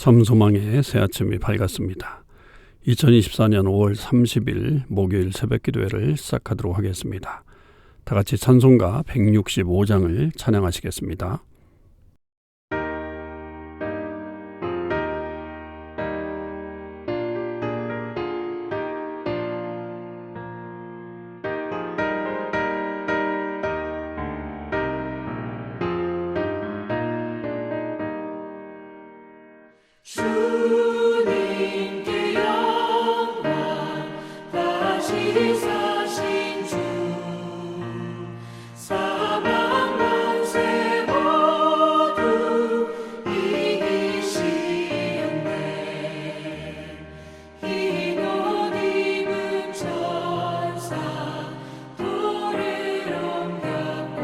삶소망의 새 아침이 밝았습니다. 2024년 5월 30일 목요일 새벽기도회를 시작하도록 하겠습니다. 다 같이 찬송가 165장을 찬양하시겠습니다. 주님께 영광 다시 사신 주 사망 권세 모두 이기시었네. 흰 옷 입은 천사 돌을 옮겼고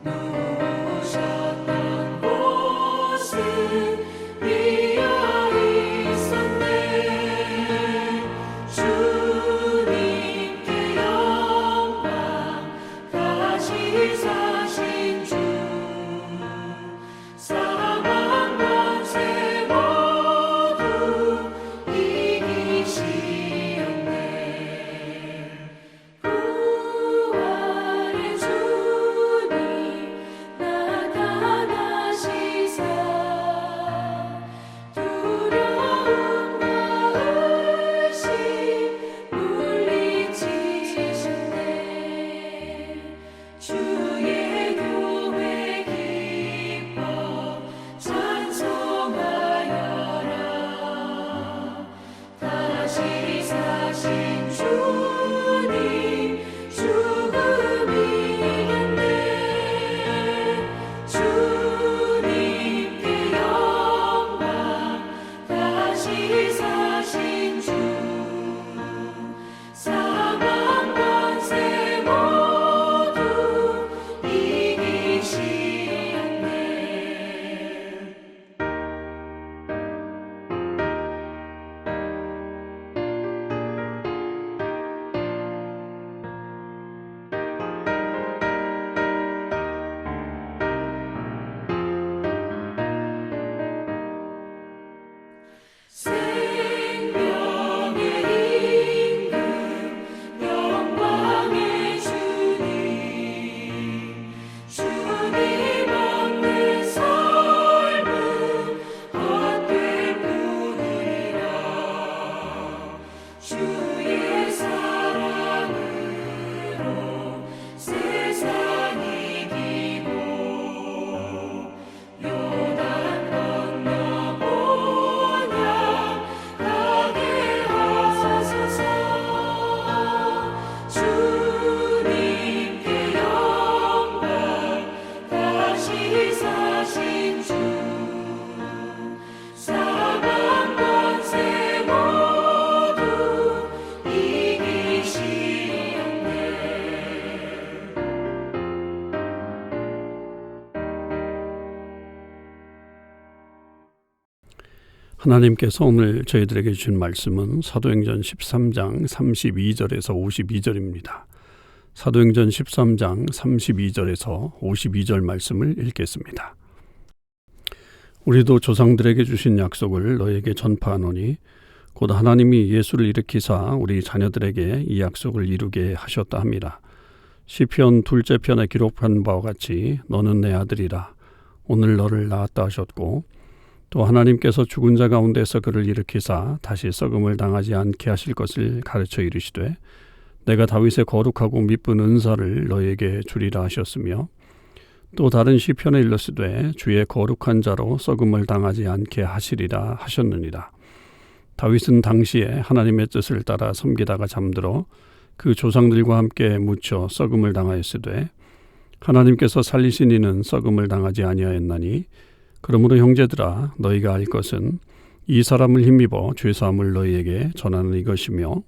누우셨던 곳은 비어 있었네. 주님께 영광 다시 사신 주 사망 권세 모두 이기시었네. 부활의 주님 나타나시사 두려움과 의심 물리치셨네. 주의 교회 기뻐 찬송하여라. 다시 사신 주님 죽음 이겼네. 주님께 영광 다시 사신 주 사망 권세 모두 이기시었네. 생명의 임금 영광의 주님 주님 없는 삶은 헛될 뿐이라. 주의 사랑으로 세상 이기고 요단 건너 본향 가게 하소서. 주님께 영광 다시 사신 주 사망 권세 모두 이기시었네. 하나님께서 오늘 저희들에게 주신 말씀은 사도행전 13장 32절에서 52절입니다. 사도행전 13장 32절에서 52절 말씀을 읽겠습니다. 우리도 조상들에게 주신 약속을 너에게 전파하노니 곧 하나님이 예수를 일으키사 우리 자녀들에게 이 약속을 이루게 하셨다 함이라. 시편 2째 편에 기록한 바와 같이 너는 내 아들이라 오늘 너를 낳았다 하셨고, 또 하나님께서 죽은 자 가운데서 그를 일으키사 다시 썩음을 당하지 않게 하실 것을 가르쳐 이르시되 내가 다윗의 거룩하고 미쁜 은사를 너에게 주리라 하셨으며, 또 다른 시편에 일렀으되 주의 거룩한 자로 썩음을 당하지 않게 하시리라 하셨느니라. 다윗은 당시에 하나님의 뜻을 따라 섬기다가 잠들어 그 조상들과 함께 묻혀 썩음을 당하였으되 하나님께서 살리신 이는 썩음을 당하지 아니하였나니, 그러므로 형제들아 너희가 알 것은 이 사람을 힘입어 죄사함을 너희에게 전하는 이것이며,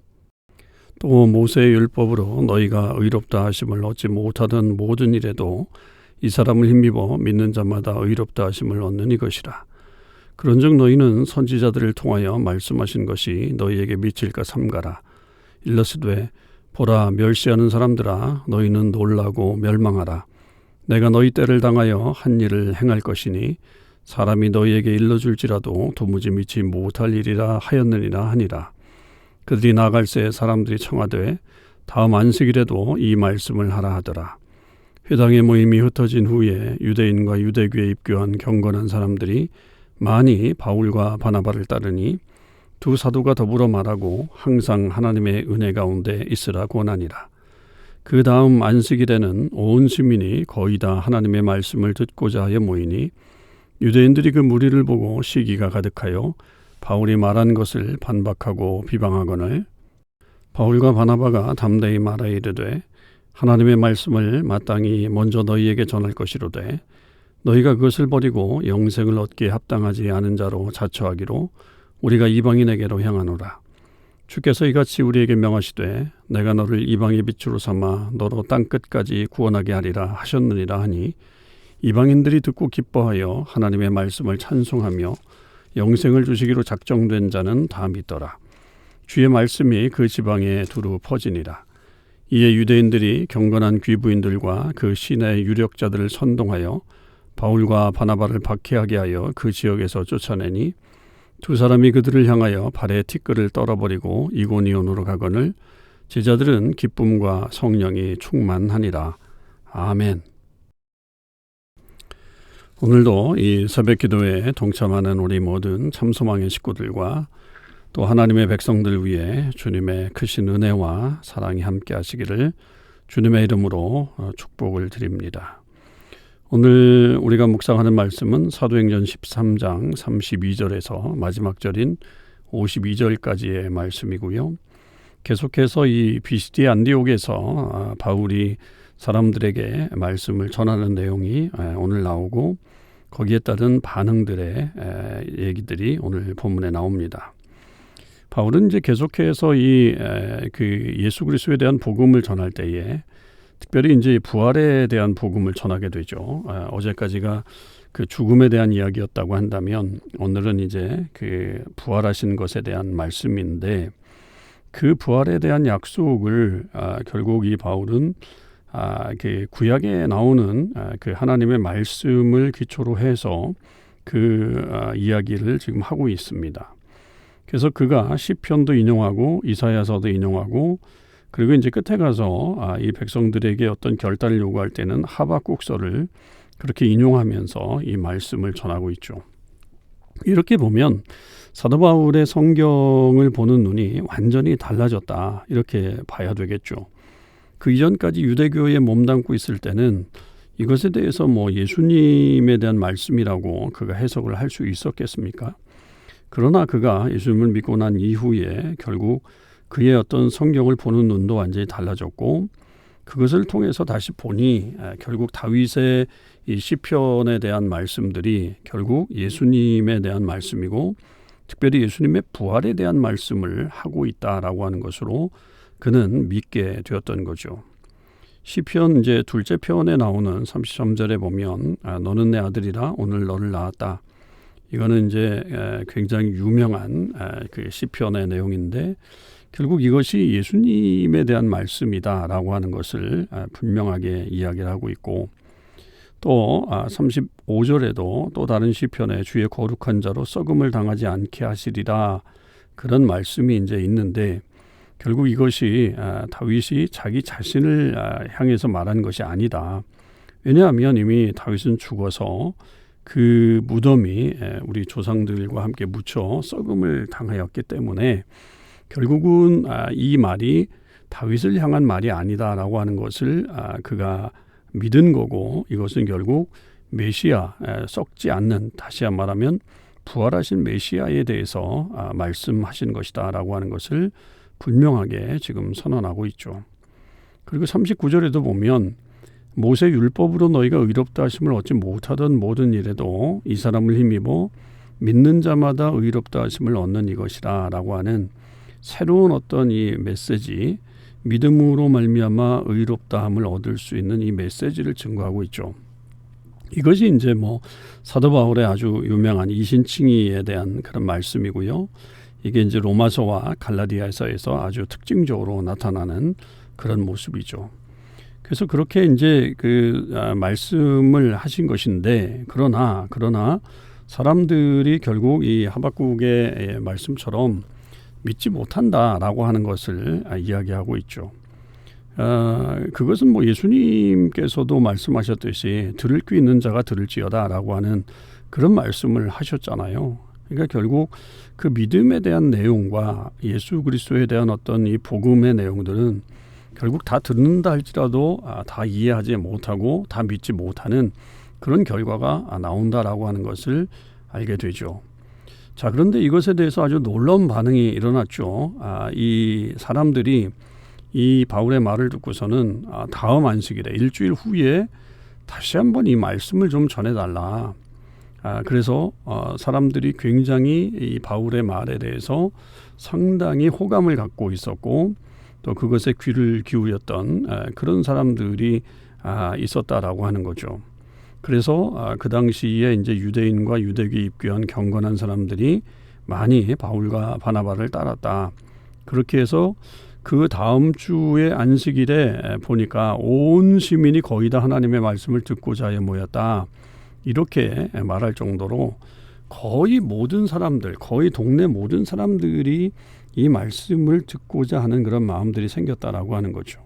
또 모세의 율법으로 너희가 의롭다 하심을 얻지 못하던 모든 일에도 이 사람을 힘입어 믿는 자마다 의롭다 하심을 얻는 이것이라. 그런즉 너희는 선지자들을 통하여 말씀하신 것이 너희에게 미칠까 삼가라. 일러스되 보라, 멸시하는 사람들아 너희는 놀라고 멸망하라. 내가 너희 때를 당하여 한 일을 행할 것이니 사람이 너희에게 일러줄지라도 도무지 미치 못할 일이라 하였느니라 하니라. 그들이 나갈새 사람들이 청하되 다음 안식일에도 이 말씀을 하라 하더라. 회당의 모임이 흩어진 후에 유대인과 유대교에 입교한 경건한 사람들이 많이 바울과 바나바를 따르니 두 사도가 더불어 말하고 항상 하나님의 은혜 가운데 있으라 권하니라. 그 다음 안식일에는 온 시민이 거의 다 하나님의 말씀을 듣고자 하여 모이니 유대인들이 그 무리를 보고 시기가 가득하여 바울이 말한 것을 반박하고 비방하거늘 바울과 바나바가 담대히 말하 이르되 하나님의 말씀을 마땅히 먼저 너희에게 전할 것이로되 너희가 그것을 버리고 영생을 얻기에 합당하지 않은 자로 자처하기로 우리가 이방인에게로 향하노라. 주께서 이같이 우리에게 명하시되 내가 너를 이방의 빛으로 삼아 너로 땅끝까지 구원하게 하리라 하셨느니라 하니 이방인들이 듣고 기뻐하여 하나님의 말씀을 찬송하며 영생을 주시기로 작정된 자는 다 믿더라. 주의 말씀이 그 지방에 두루 퍼지니라. 이에 유대인들이 경건한 귀부인들과 그 시내의 유력자들을 선동하여 바울과 바나바를 박해하게 하여 그 지역에서 쫓아내니 두 사람이 그들을 향하여 발에 티끌을 떨어버리고 이고니온으로 가거늘 제자들은 기쁨과 성령이 충만하니라. 아멘. 오늘도 이 새벽기도에 동참하는 우리 모든 참소망의 식구들과 또 하나님의 백성들 위해 주님의 크신 은혜와 사랑이 함께 하시기를 주님의 이름으로 축복을 드립니다. 오늘 우리가 묵상하는 말씀은 사도행전 13장 32절에서 마지막 절인 52절까지의 말씀이고요. 계속해서 이 비시디 안디옥에서 바울이 사람들에게 말씀을 전하는 내용이 오늘 나오고 거기에 따른 반응들의 얘기들이 오늘 본문에 나옵니다. 바울은 이제 계속해서 그 예수 그리스도에 대한 복음을 전할 때에 특별히 이제 부활에 대한 복음을 전하게 되죠. 어제까지가 그 죽음에 대한 이야기였다고 한다면 오늘은 이제 그 부활하신 것에 대한 말씀인데 그 부활에 대한 약속을 결국 이 바울은 그 구약에 나오는 그 하나님의 말씀을 기초로 해서 그 이야기를 지금 하고 있습니다. 그래서 그가 시편도 인용하고 이사야서도 인용하고 그리고 이제 끝에 가서 이 백성들에게 어떤 결단을 요구할 때는 하박국서를 그렇게 인용하면서 이 말씀을 전하고 있죠. 이렇게 보면 사도 바울의 성경을 보는 눈이 완전히 달라졌다 이렇게 봐야 되겠죠. 그 이전까지 유대교에 몸담고 있을 때는 이것에 대해서 예수님에 대한 말씀이라고 그가 해석을 할 수 있었겠습니까? 그러나 그가 예수님을 믿고 난 이후에 결국 그의 어떤 성경을 보는 눈도 완전히 달라졌고 그것을 통해서 다시 보니 결국 다윗의 이 시편에 대한 말씀들이 결국 예수님에 대한 말씀이고 특별히 예수님의 부활에 대한 말씀을 하고 있다라고 하는 것으로 그는 믿게 되었던 거죠. 시편 이제 둘째 편에 나오는 33절에 보면 너는 내 아들이라 오늘 너를 낳았다. 이거는 이제 굉장히 유명한 그 시편의 내용인데 결국 이것이 예수님에 대한 말씀이다라고 하는 것을 분명하게 이야기를 하고 있고 또 35절에도 또 다른 시편에 주의 거룩한 자로 썩음을 당하지 않게 하시리라 그런 말씀이 이제 있는데 결국 이것이 다윗이 자기 자신을 향해서 말한 것이 아니다. 왜냐하면 이미 다윗은 죽어서 그 무덤이 우리 조상들과 함께 묻혀 썩음을 당하였기 때문에 결국은 이 말이 다윗을 향한 말이 아니다라고 하는 것을 그가 믿은 거고 이것은 결국 메시아 썩지 않는 다시 말하면 부활하신 메시아에 대해서 말씀하신 것이다라고 하는 것을 분명하게 지금 선언하고 있죠. 그리고 39절에도 보면 모세 율법으로 너희가 의롭다 하심을 얻지 못하던 모든 일에도 이 사람을 힘입어 믿는 자마다 의롭다 하심을 얻는 이것이라 라고 하는 새로운 어떤 이 메시지 믿음으로 말미암아 의롭다함을 얻을 수 있는 이 메시지를 증거하고 있죠. 이것이 이제 사도 바울의 아주 유명한 이신칭의에 대한 그런 말씀이고요. 이게 이제 로마서와 갈라디아서에서 아주 특징적으로 나타나는 그런 모습이죠. 그래서 그렇게 이제 그 말씀을 하신 것인데 그러나 사람들이 결국 이 하박국의 말씀처럼 믿지 못한다라고 하는 것을 이야기하고 있죠. 그것은 뭐 예수님께서도 말씀하셨듯이 들을 귀 있는 자가 들을지어다라고 하는 그런 말씀을 하셨잖아요. 그러니까 결국 그 믿음에 대한 내용과 예수 그리스도에 대한 어떤 이 복음의 내용들은 결국 다 듣는다 할지라도 다 이해하지 못하고 다 믿지 못하는 그런 결과가 나온다라고 하는 것을 알게 되죠. 자, 그런데 이것에 대해서 아주 놀라운 반응이 일어났죠. 이 사람들이 이 바울의 말을 듣고서는 다음 안식일에 일주일 후에 다시 한번 이 말씀을 좀 전해달라. 그래서 사람들이 굉장히 이 바울의 말에 대해서 상당히 호감을 갖고 있었고 또 그것에 귀를 기울였던 그런 사람들이 있었다라고 하는 거죠. 그래서 그 당시에 이제 유대인과 유대교에 입교한 경건한 사람들이 많이 바울과 바나바를 따랐다. 그렇게 해서 그 다음 주의 안식일에 보니까 온 시민이 거의 다 하나님의 말씀을 듣고자 해 모였다. 이렇게 말할 정도로 거의 모든 사람들, 거의 동네 모든 사람들이 이 말씀을 듣고자 하는 그런 마음들이 생겼다라고 하는 거죠.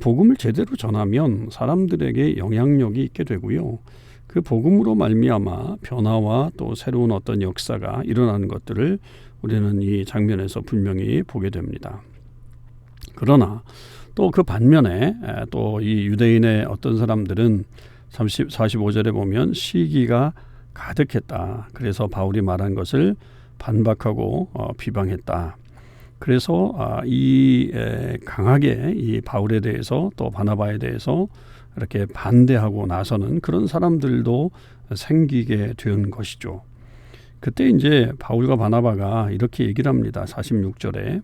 복음을 제대로 전하면 사람들에게 영향력이 있게 되고요. 그 복음으로 말미암아 변화와 또 새로운 어떤 역사가 일어나는 것들을 우리는 이 장면에서 분명히 보게 됩니다. 그러나 또 그 반면에 또 이 유대인의 어떤 사람들은 45절에 보면 시기가 가득했다. 그래서 바울이 말한 것을 반박하고 비방했다. 그래서 강하게 이 바울에 대해서 또 바나바에 대해서 이렇게 반대하고 나서는 그런 사람들도 생기게 된 것이죠. 그때 이제 바울과 바나바가 이렇게 얘기를 합니다. 46절에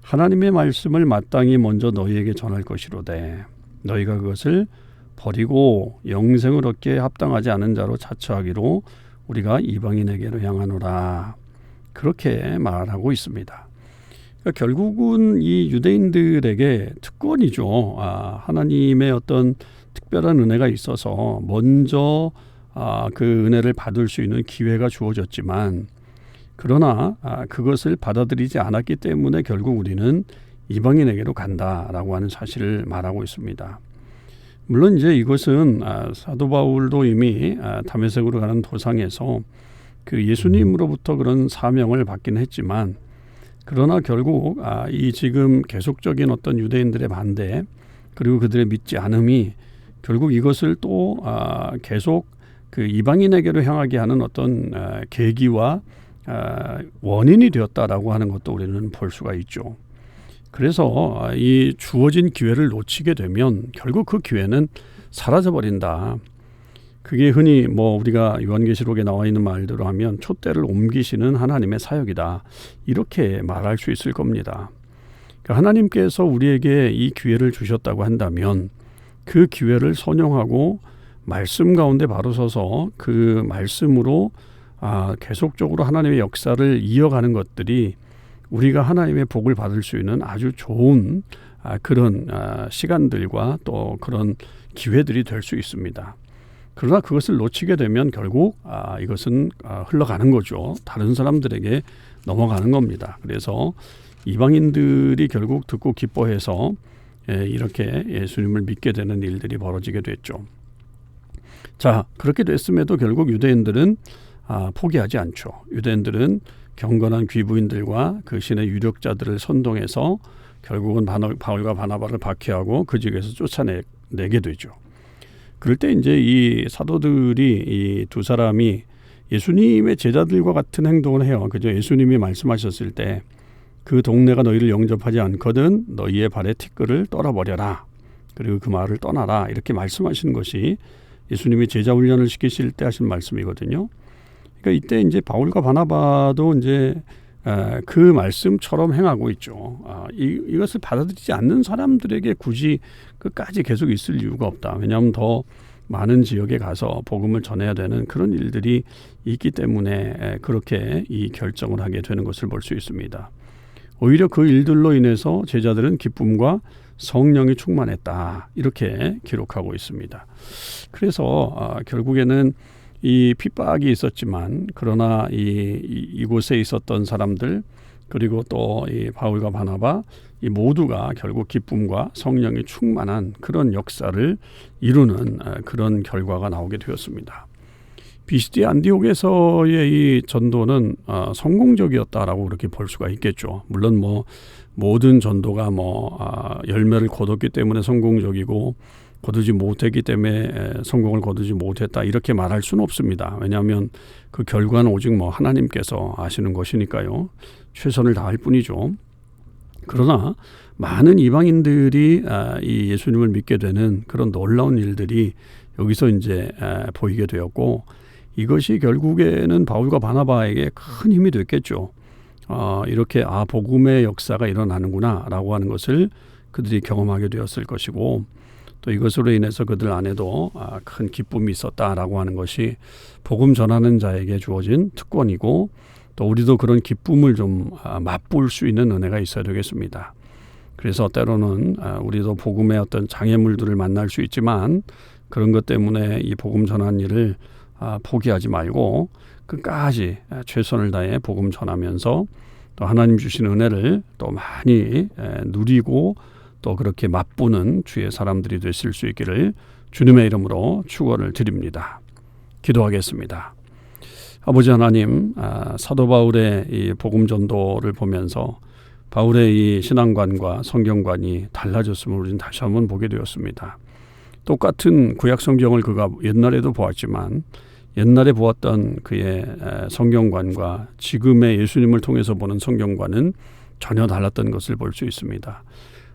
하나님의 말씀을 마땅히 먼저 너희에게 전할 것이로되 너희가 그것을 버리고 영생을 얻기에 합당하지 않은 자로 자처하기로 우리가 이방인에게로 향하노라. 그렇게 말하고 있습니다. 그러니까 결국은 이 유대인들에게 특권이죠. 하나님의 어떤 특별한 은혜가 있어서 먼저 그 은혜를 받을 수 있는 기회가 주어졌지만 그러나 그것을 받아들이지 않았기 때문에 결국 우리는 이방인에게로 간다라고 하는 사실을 말하고 있습니다. 물론 이제 이것은 사도 바울도 이미 다메섹으로 가는 도상에서 그 예수님으로부터 그런 사명을 받긴 했지만 그러나 결국 이 지금 계속적인 어떤 유대인들의 반대 그리고 그들의 믿지 않음이 결국 이것을 또 계속 그 이방인에게로 향하게 하는 어떤 계기와 원인이 되었다라고 하는 것도 우리는 볼 수가 있죠. 그래서 이 주어진 기회를 놓치게 되면 결국 그 기회는 사라져 버린다. 그게 흔히 우리가 요한계시록에 나와 있는 말대로 하면 촛대를 옮기시는 하나님의 사역이다. 이렇게 말할 수 있을 겁니다. 그러니까 하나님께서 우리에게 이 기회를 주셨다고 한다면 그 기회를 선용하고 말씀 가운데 바로 서서 그 말씀으로 계속적으로 하나님의 역사를 이어가는 것들이 우리가 하나님의 복을 받을 수 있는 아주 좋은 그런 시간들과 또 그런 기회들이 될 수 있습니다. 그러나 그것을 놓치게 되면 결국 이것은 흘러가는 거죠. 다른 사람들에게 넘어가는 겁니다. 그래서 이방인들이 결국 듣고 기뻐해서 이렇게 예수님을 믿게 되는 일들이 벌어지게 됐죠. 자, 그렇게 됐음에도 결국 유대인들은 포기하지 않죠. 유대인들은 경건한 귀부인들과 그 신의 유력자들을 선동해서 결국은 바울과 바나바를 박해하고 그 지역에서 쫓아내게 되죠. 그럴 때 이제 이 사도들이 이 두 사람이 예수님의 제자들과 같은 행동을 해요. 그죠? 예수님이 말씀하셨을 때 그 동네가 너희를 영접하지 않거든 너희의 발에 티끌을 떨어버려라. 그리고 그 말을 떠나라. 이렇게 말씀하시는 것이 예수님이 제자 훈련을 시키실 때 하신 말씀이거든요. 그러니까 이때 이제 바울과 바나바도 이제 그 말씀처럼 행하고 있죠. 이것을 받아들이지 않는 사람들에게 굳이 끝까지 계속 있을 이유가 없다. 왜냐하면 더 많은 지역에 가서 복음을 전해야 되는 그런 일들이 있기 때문에 그렇게 이 결정을 하게 되는 것을 볼 수 있습니다. 오히려 그 일들로 인해서 제자들은 기쁨과 성령이 충만했다. 이렇게 기록하고 있습니다. 그래서 결국에는 이 핍박이 있었지만 그러나 이곳에 있었던 사람들 그리고 또 이 바울과 바나바 이 모두가 결국 기쁨과 성령이 충만한 그런 역사를 이루는 그런 결과가 나오게 되었습니다. 비시디 안디옥에서의 이 전도는 성공적이었다라고 그렇게 볼 수가 있겠죠. 물론 뭐 모든 전도가 열매를 거뒀기 때문에 성공적이고 거두지 못했기 때문에 성공을 거두지 못했다 이렇게 말할 수는 없습니다. 왜냐하면 그 결과는 오직 하나님께서 아시는 것이니까요. 최선을 다할 뿐이죠. 그러나 많은 이방인들이 이 예수님을 믿게 되는 그런 놀라운 일들이 여기서 이제 보이게 되었고 이것이 결국에는 바울과 바나바에게 큰 힘이 됐겠죠. 이렇게 복음의 역사가 일어나는구나 라고 하는 것을 그들이 경험하게 되었을 것이고 또 이것으로 인해서 그들 안에도 큰 기쁨이 있었다라고 하는 것이 복음 전하는 자에게 주어진 특권이고 또 우리도 그런 기쁨을 좀 맛볼 수 있는 은혜가 있어야 되겠습니다. 그래서 때로는 우리도 복음의 어떤 장애물들을 만날 수 있지만 그런 것 때문에 이 복음 전하는 일을 포기하지 말고 끝까지 최선을 다해 복음 전하면서 또 하나님 주신 은혜를 또 많이 누리고 또 그렇게 맛보는 주의 사람들이 되실 수 있기를 주님의 이름으로 축원을 드립니다. 기도하겠습니다. 아버지 하나님, 사도 바울의 이 복음 전도를 보면서 바울의 이 신앙관과 성경관이 달라졌음을 우리는 다시 한번 보게 되었습니다. 똑같은 구약 성경을 그가 옛날에도 보았지만 옛날에 보았던 그의 성경관과 지금의 예수님을 통해서 보는 성경관은 전혀 달랐던 것을 볼 수 있습니다.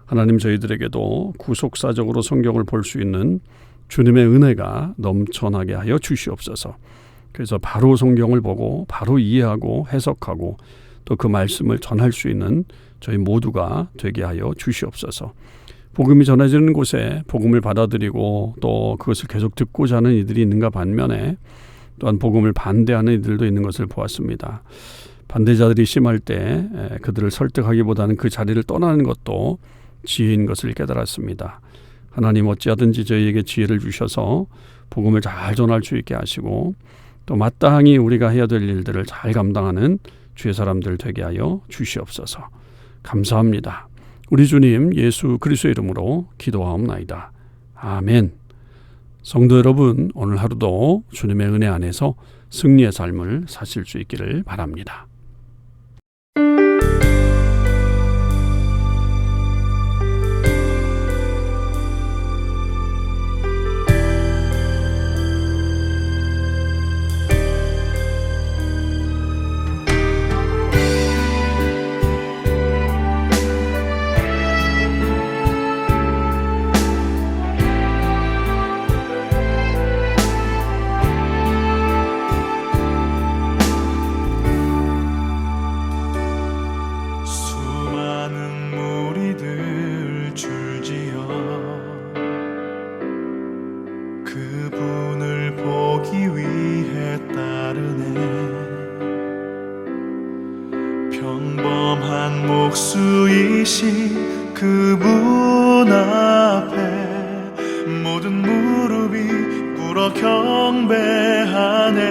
하나님 저희들에게도 구속사적으로 성경을 볼 수 있는 주님의 은혜가 넘쳐나게 하여 주시옵소서. 그래서 바로 성경을 보고 바로 이해하고 해석하고 또 그 말씀을 전할 수 있는 저희 모두가 되게 하여 주시옵소서. 복음이 전해지는 곳에 복음을 받아들이고 또 그것을 계속 듣고자 하는 이들이 있는가 반면에 또한 복음을 반대하는 이들도 있는 것을 보았습니다. 반대자들이 심할 때 그들을 설득하기보다는 그 자리를 떠나는 것도 지혜인 것을 깨달았습니다. 하나님 어찌하든지 저희에게 지혜를 주셔서 복음을 잘 전할 수 있게 하시고 또 마땅히 우리가 해야 될 일들을 잘 감당하는 주의 사람들 되게 하여 주시옵소서. 감사합니다. 우리 주님 예수 그리스도의 이름으로 기도하옵나이다. 아멘. 성도 여러분, 오늘 하루도 주님의 은혜 안에서 승리의 삶을 사실 수 있기를 바랍니다. 평범한 목수이신 그분 앞에 모든 무릎이 꿇어 경배하네.